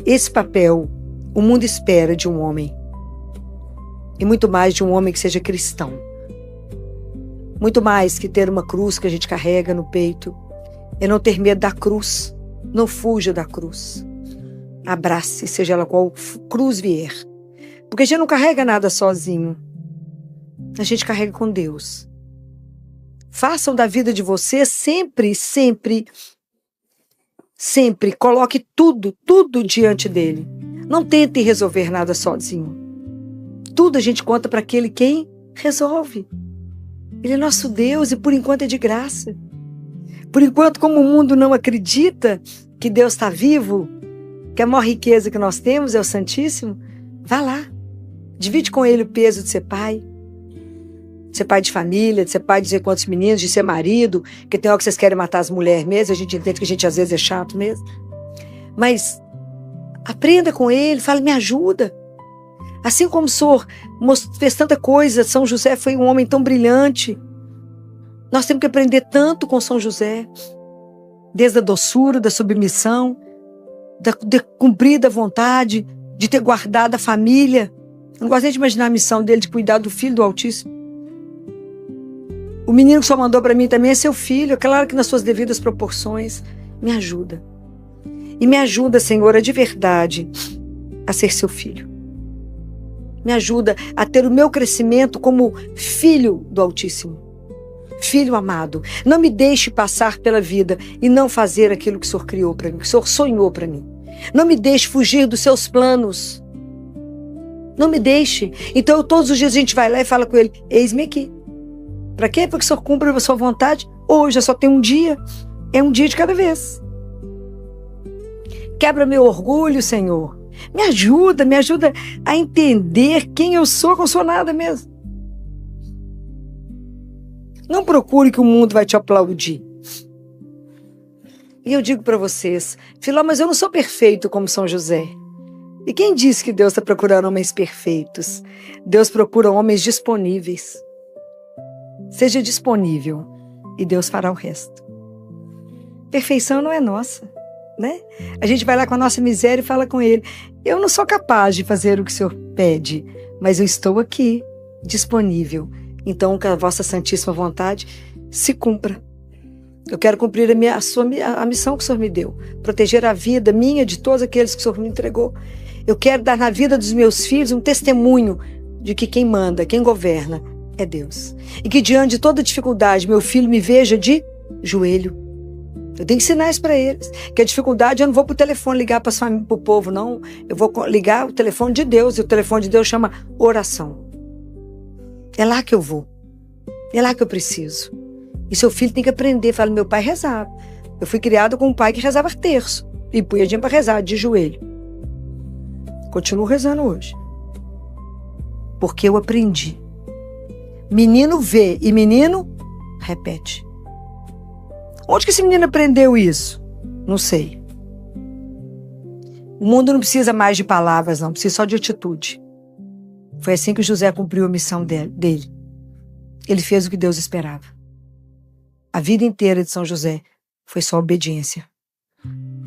Esse papel o mundo espera de um homem. E muito mais de um homem que seja cristão. Muito mais que ter uma cruz que a gente carrega no peito. É não ter medo da cruz. Não fuja da cruz. Abrace, seja ela qual cruz vier. Porque a gente não carrega nada sozinho. A gente carrega com Deus. Façam da vida de vocês sempre, sempre, sempre. Coloque tudo diante dele. Não tente resolver nada sozinho. Tudo a gente conta para aquele quem resolve. Ele é nosso Deus e por enquanto é de graça. Por enquanto, como o mundo não acredita que Deus está vivo, que a maior riqueza que nós temos é o Santíssimo, vá lá. Divide com ele o peso de ser pai de família, de ser pai de dizer quantos meninos, de ser marido, que tem hora que vocês querem matar as mulheres mesmo, a gente entende que a gente às vezes é chato mesmo. Mas aprenda com ele, fala, me ajuda. Assim como o Senhor fez tanta coisa, São José foi um homem tão brilhante. Nós temos que aprender tanto com São José, desde a doçura, da submissão, de cumprir da vontade, de ter guardado a família. Eu não gosto nem de imaginar a missão dele de cuidar do filho do Altíssimo. O menino que o Senhor mandou para mim também é seu filho, é claro que nas suas devidas proporções. Me ajuda. E me ajuda, Senhora, de verdade, a ser seu filho. Me ajuda a ter o meu crescimento como filho do Altíssimo. Filho amado, não me deixe passar pela vida e não fazer aquilo que o Senhor criou para mim, que o Senhor sonhou para mim. Não me deixe fugir dos seus planos. Não me deixe. Então, todos os dias a gente vai lá e fala com ele, eis-me aqui. Para quê? Para que o Senhor cumpra a sua vontade. Hoje só tem um dia. É um dia de cada vez. Quebra meu orgulho, Senhor. Me ajuda a entender quem eu sou, que eu sou nada mesmo. Não procure que o mundo vai te aplaudir. E eu digo para vocês, Filó, mas eu não sou perfeito como São José. E quem disse que Deus está procurando homens perfeitos? Deus procura homens disponíveis. Seja disponível e Deus fará o resto. Perfeição não é nossa, né? A gente vai lá com a nossa miséria e fala com ele, eu não sou capaz de fazer o que o Senhor pede, mas eu estou aqui, disponível. Então, que a vossa santíssima vontade se cumpra. Eu quero cumprir a missão que o Senhor me deu. Proteger a vida minha, de todos aqueles que o Senhor me entregou. Eu quero dar na vida dos meus filhos um testemunho de que quem manda, quem governa, é Deus. E que diante de toda dificuldade, meu filho me veja de joelho. Eu tenho que ensinar isso para eles. Que a dificuldade, eu não vou para o telefone ligar para o povo, não. Eu vou ligar o telefone de Deus. E o telefone de Deus chama oração. É lá que eu vou. É lá que eu preciso. E seu filho tem que aprender. Fala, meu pai rezava. Eu fui criado com um pai que rezava terço. E punha gente para rezar, de joelho. Continuo rezando hoje. Porque eu aprendi. Menino vê e menino repete. Onde que esse menino aprendeu isso? Não sei. O mundo não precisa mais de palavras, não. Precisa só de atitude. Foi assim que José cumpriu a missão dele. Ele fez o que Deus esperava. A vida inteira de São José foi só obediência.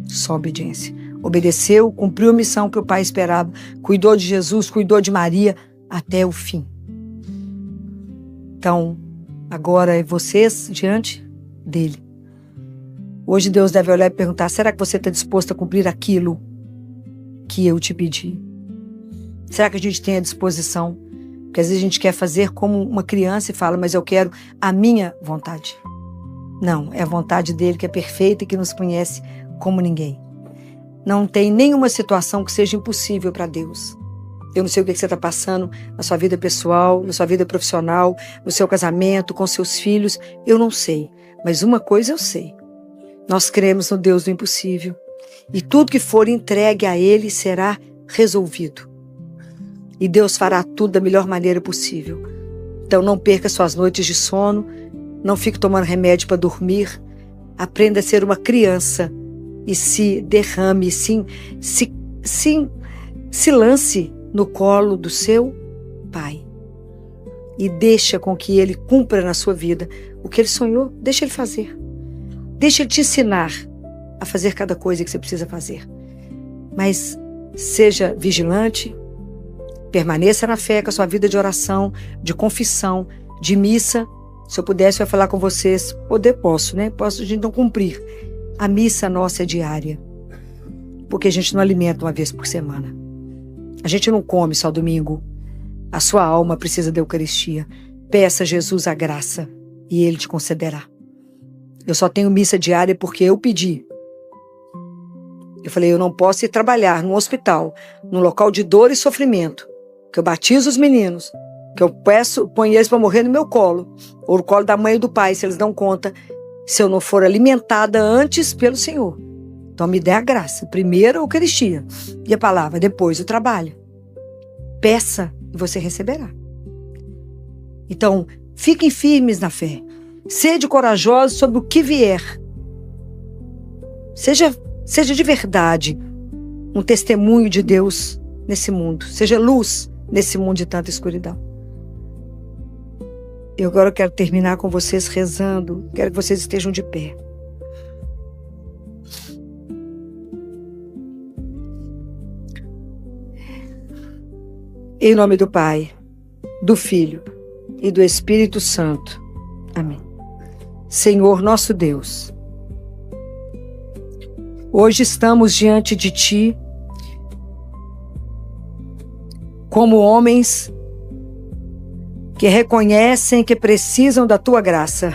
Só obediência. Obedeceu, cumpriu a missão que o pai esperava. Cuidou de Jesus, cuidou de Maria até o fim. Então, agora é vocês diante dele. Hoje Deus deve olhar e perguntar, será que você está disposto a cumprir aquilo que eu te pedi? Será que a gente tem a disposição? Porque às vezes a gente quer fazer como uma criança e fala, mas eu quero a minha vontade. Não, é a vontade dele que é perfeita e que nos conhece como ninguém. Não tem nenhuma situação que seja impossível para Deus. Eu não sei o que você está passando na sua vida pessoal, na sua vida profissional, no seu casamento, com seus filhos. Eu não sei, mas uma coisa eu sei. Nós cremos no Deus do impossível. E tudo que for entregue a Ele será resolvido. E Deus fará tudo da melhor maneira possível. Então não perca suas noites de sono, não fique tomando remédio para dormir. Aprenda a ser uma criança e se derrame, se lance no colo do seu Pai. E deixa com que Ele cumpra na sua vida o que Ele sonhou, deixa Ele fazer. Deixa Ele te ensinar a fazer cada coisa que você precisa fazer. Mas seja vigilante, permaneça na fé com a sua vida de oração, de confissão, de missa. Se eu pudesse, eu ia falar com vocês, posso, né? Posso a gente não cumprir. A missa nossa é diária. porque a gente não alimenta uma vez por semana. A gente não come só domingo. A sua alma precisa da Eucaristia. Peça a Jesus a graça e Ele te concederá. Eu só tenho missa diária porque eu pedi. Eu falei, eu não posso ir trabalhar num hospital, num local de dor e sofrimento, que eu batizo os meninos, que eu ponho eles para morrer no meu colo, ou no colo da mãe e do pai, se eles dão conta, se eu não for alimentada antes pelo Senhor. Então me dê a graça. Primeiro a Eucaristia e a palavra, depois o trabalho. Peça e você receberá. Então, fiquem firmes na fé. Sede corajosos sobre o que vier. Seja de verdade um testemunho de Deus nesse mundo. Seja luz nesse mundo de tanta escuridão. Eu agora quero terminar com vocês rezando. Quero que vocês estejam de pé. Em nome do Pai, do Filho e do Espírito Santo. Amém. Senhor nosso Deus, hoje estamos diante de Ti como homens que reconhecem que precisam da Tua graça.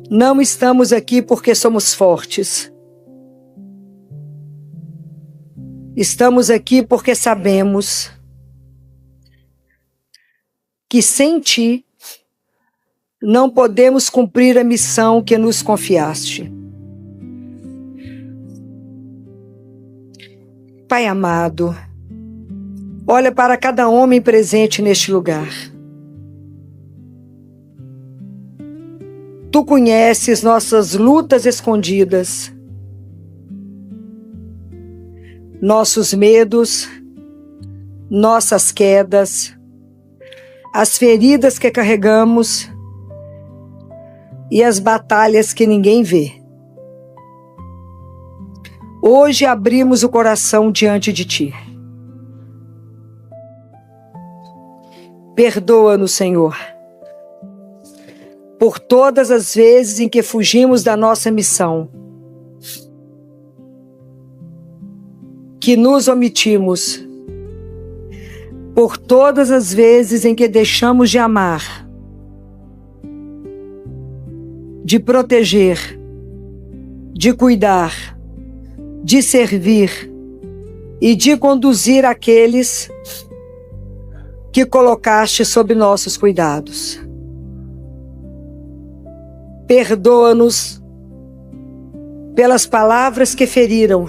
Não estamos aqui porque somos fortes. Estamos aqui porque sabemos que sem Ti não podemos cumprir a missão que nos confiaste. Pai amado, olha para cada homem presente neste lugar. Tu conheces nossas lutas escondidas, nossos medos, nossas quedas, as feridas que carregamos e as batalhas que ninguém vê. Hoje abrimos o coração diante de Ti. Perdoa-nos, Senhor, por todas as vezes em que fugimos da nossa missão, que nos omitimos, por todas as vezes em que deixamos de amar, de proteger, de cuidar, de servir e de conduzir aqueles que colocaste sob nossos cuidados. Perdoa-nos pelas palavras que feriram,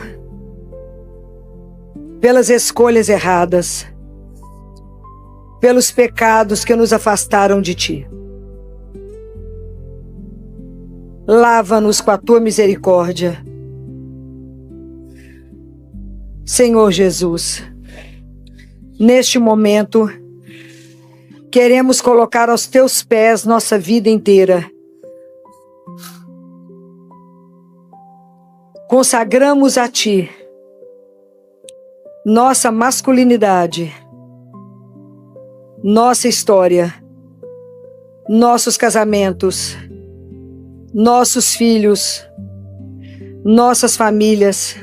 pelas escolhas erradas, pelos pecados que nos afastaram de Ti. Lava-nos com a Tua misericórdia. Senhor Jesus, neste momento, queremos colocar aos Teus pés nossa vida inteira. Consagramos a Ti nossa masculinidade, nossa história, nossos casamentos, nossos filhos, nossas famílias,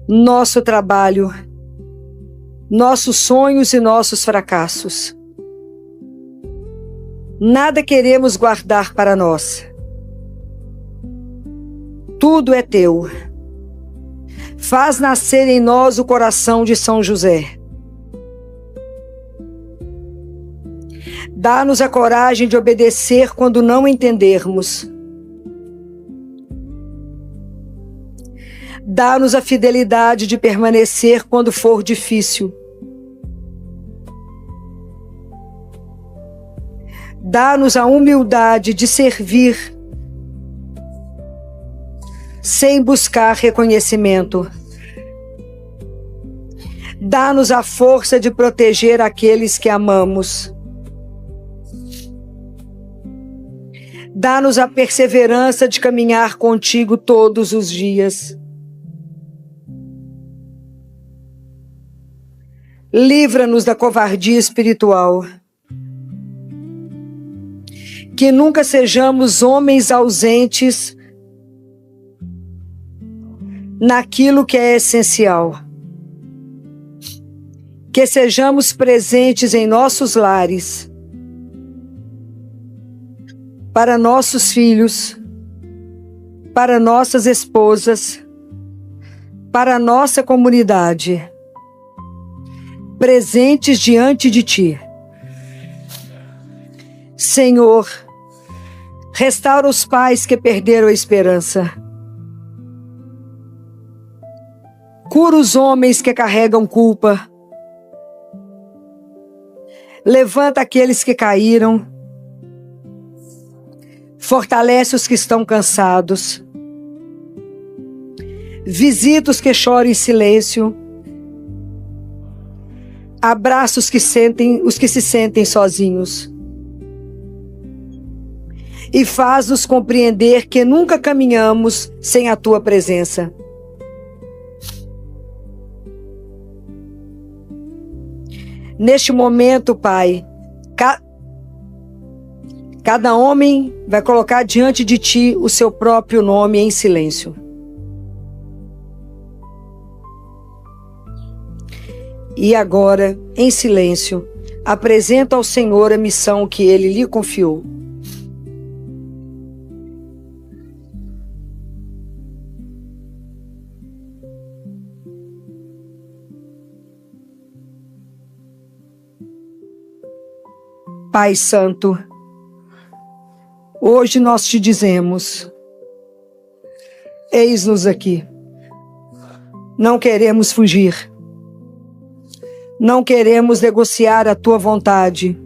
nosso trabalho, nossos sonhos e nossos fracassos. Nada queremos guardar para nós. Tudo é Teu. Faz nascer em nós o coração de São José. Dá-nos a coragem de obedecer quando não entendermos. Dá-nos a fidelidade de permanecer quando for difícil. Dá-nos a humildade de servir sem buscar reconhecimento. Dá-nos a força de proteger aqueles que amamos. Dá-nos a perseverança de caminhar contigo todos os dias. Livra-nos da covardia espiritual. Que nunca sejamos homens ausentes naquilo que é essencial. Que sejamos presentes em nossos lares, para nossos filhos, para nossas esposas, para nossa comunidade, presentes diante de Ti. Senhor, restaura os pais que perderam a esperança. Cura os homens que carregam culpa. Levanta aqueles que caíram. Fortalece os que estão cansados. Visita os que choram em silêncio. Abraça os que se sentem sozinhos. E faz-nos compreender que nunca caminhamos sem a Tua presença. Neste momento, Pai, cada homem vai colocar diante de Ti o seu próprio nome em silêncio. E agora, em silêncio, apresenta ao Senhor a missão que Ele lhe confiou. Pai Santo, hoje nós te dizemos, eis-nos aqui. Não queremos fugir. Não queremos negociar a Tua vontade.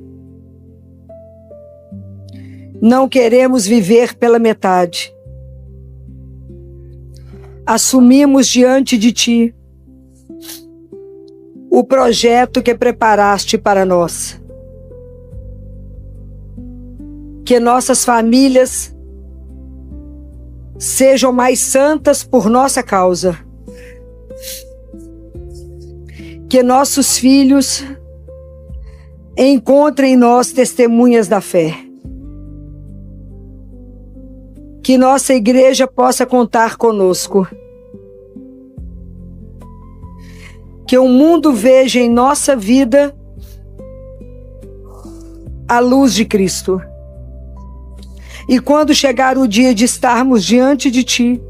Não queremos viver pela metade. Assumimos diante de Ti o projeto que preparaste para nós. Que nossas famílias sejam mais santas por nossa causa. Que nossos filhos encontrem em nós testemunhas da fé. Que nossa igreja possa contar conosco. Que o mundo veja em nossa vida a luz de Cristo. E quando chegar o dia de estarmos diante de Ti,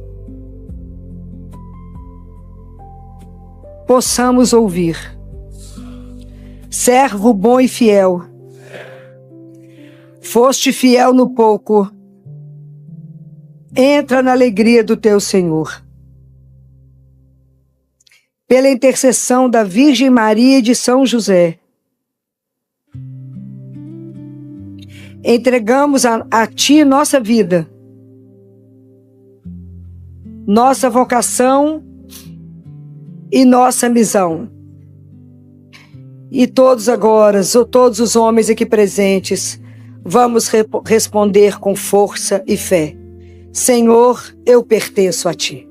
possamos ouvir: servo bom e fiel, foste fiel no pouco, entra na alegria do Teu Senhor. Pela intercessão da Virgem Maria e de São José, entregamos a Ti nossa vida, nossa vocação e nossa missão. E todos agora, todos os homens aqui presentes, vamos responder com força e fé: Senhor, eu pertenço a Ti.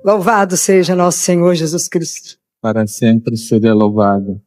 Louvado seja nosso Senhor Jesus Cristo. Para sempre seja louvado.